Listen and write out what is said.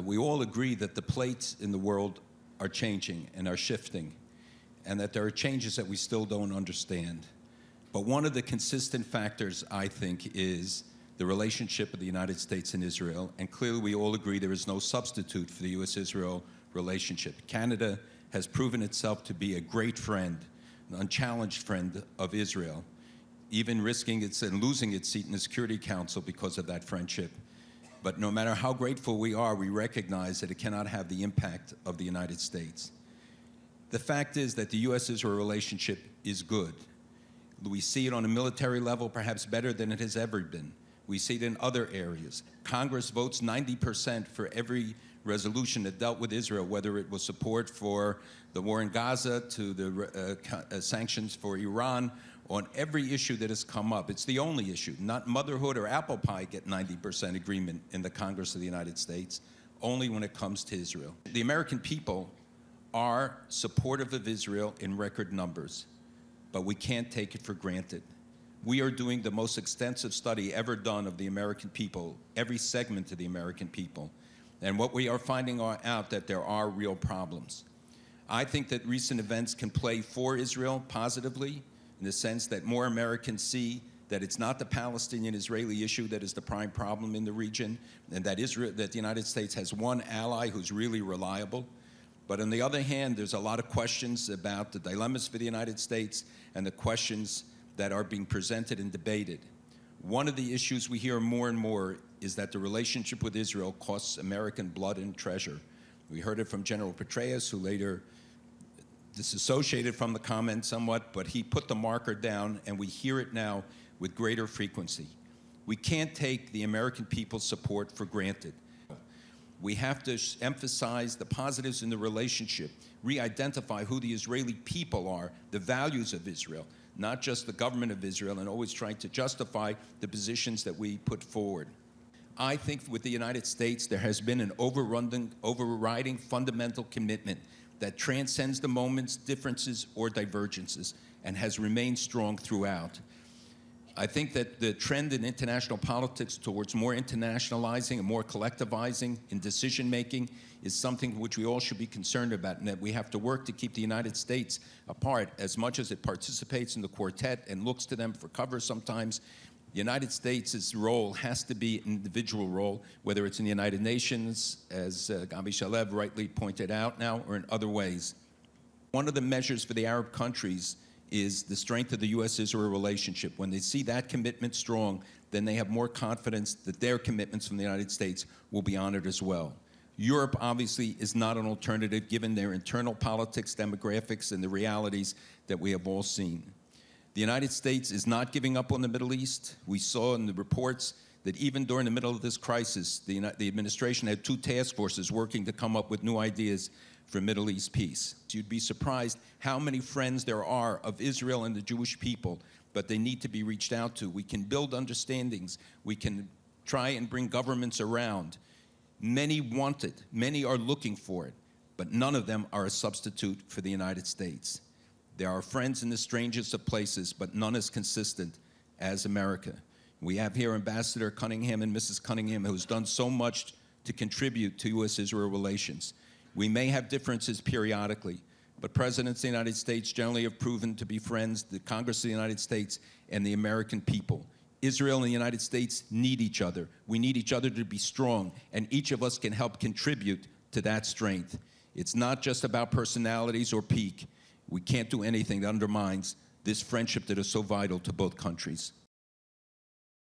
We all agree that the plates in the world are changing and are shifting, and that there are changes that we still don't understand. But one of the consistent factors, I think, is the relationship of the United States and Israel, and clearly we all agree there is no substitute for the U.S.-Israel relationship. Canada has proven itself to be a great friend, an unchallenged friend of Israel, even risking its and losing its seat in the Security Council because of that friendship. But no matter how grateful we are, we recognize that it cannot have the impact of the United States. The fact is that the U.S.-Israel relationship is good. We see it on a military level, perhaps better than it has ever been. We see it in other areas. Congress votes 90% for every resolution that dealt with Israel, whether it was support for the war in Gaza to the sanctions for Iran. On every issue that has come up, it's the only issue. Not motherhood or apple pie get 90% agreement in the Congress of the United States, only when it comes to Israel. The American people are supportive of Israel in record numbers, but we can't take it for granted. We are doing the most extensive study ever done of the American people, every segment of the American people. And what we are finding out that there are real problems. I think that recent events can play for Israel positively, in the sense that more Americans see that it's not the Palestinian-Israeli issue that is the prime problem in the region, and that the United States has one ally who's really reliable. But on the other hand, there's a lot of questions about the dilemmas for the United States and the questions that are being presented and debated. One of the issues we hear more and more is that the relationship with Israel costs American blood and treasure. We heard it from General Petraeus, who later disassociated from the comment somewhat, but he put the marker down, and we hear it now with greater frequency. We can't take the American people's support for granted. We have to emphasize the positives in the relationship, re-identify who the Israeli people are, the values of Israel, not just the government of Israel, and always trying to justify the positions that we put forward. I think with the United States, there has been an overriding fundamental commitment that transcends the moment's differences or divergences and has remained strong throughout. I think that the trend in international politics towards more internationalizing and more collectivizing in decision-making is something which we all should be concerned about, and that we have to work to keep the United States apart as much as it participates in the quartet and looks to them for cover sometimes. The United States' role has to be an individual role, whether it's in the United Nations, as Gabi Shalev rightly pointed out now, or in other ways. One of the measures for the Arab countries is the strength of the U.S.-Israel relationship. When they see that commitment strong, then they have more confidence that their commitments from the United States will be honored as well. Europe obviously is not an alternative given their internal politics, demographics, and the realities that we have all seen. The United States is not giving up on the Middle East. We saw in the reports that even during the middle of this crisis, the administration had 2 task forces working to come up with new ideas for Middle East peace. You'd be surprised how many friends there are of Israel and the Jewish people, but they need to be reached out to. We can build understandings. We can try and bring governments around. Many want it. Many are looking for it, but none of them are a substitute for the United States. There are friends in the strangest of places, but none as consistent as America. We have here Ambassador Cunningham and Mrs. Cunningham, who's done so much to contribute to U.S.-Israel relations. We may have differences periodically, but presidents of the United States generally have proven to be friends, the Congress of the United States and the American people. Israel and the United States need each other. We need each other to be strong, and each of us can help contribute to that strength. It's not just about personalities or pique. We can't do anything that undermines this friendship that is so vital to both countries.